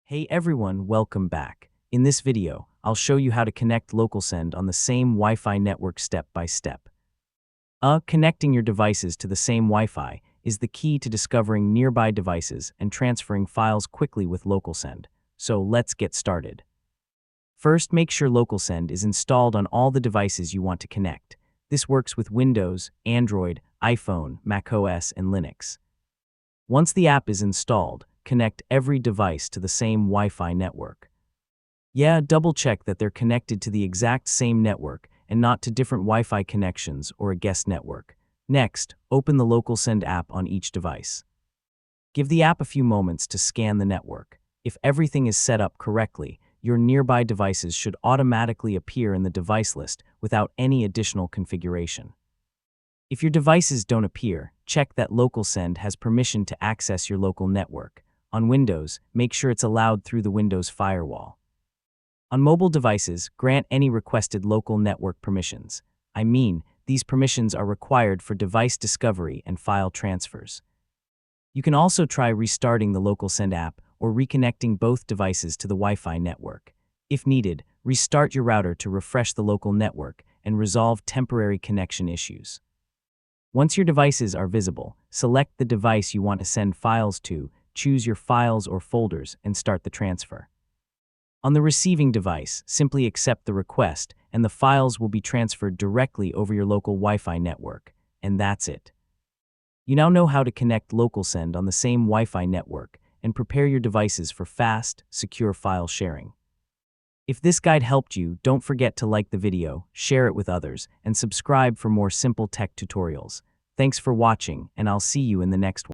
Hey everyone, welcome back. In this video, I'll show you how to connect LocalSend on the same Wi-Fi network step by step. Connecting your devices to the same Wi-Fi is the key to discovering nearby devices and transferring files quickly with LocalSend. So let's get started. First, make sure LocalSend is installed on all the devices you want to connect. This works with Windows, Android, iPhone, macOS, and Linux. Once the app is installed, connect every device to the same Wi-Fi network. Double-check that they're connected to the exact same network and not to different Wi-Fi connections or a guest network. Next, open the LocalSend app on each device. Give the app a few moments to scan the network. If everything is set up correctly, your nearby devices should automatically appear in the device list without any additional configuration. If your devices don't appear, check that LocalSend has permission to access your local network. On Windows, make sure it's allowed through the Windows firewall. On mobile devices, grant any requested local network permissions. These permissions are required for device discovery and file transfers. You can also try restarting the LocalSend app or reconnecting both devices to the Wi-Fi network. If needed, restart your router to refresh the local network and resolve temporary connection issues. Once your devices are visible, select the device you want to send files to, choose your files or folders, and start the transfer. On the receiving device, simply accept the request, and the files will be transferred directly over your local Wi-Fi network. And that's it. You now know how to connect LocalSend on the same Wi-Fi network and prepare your devices for fast, secure file sharing. If this guide helped you, don't forget to like the video, share it with others, and subscribe for more simple tech tutorials. Thanks for watching, and I'll see you in the next one.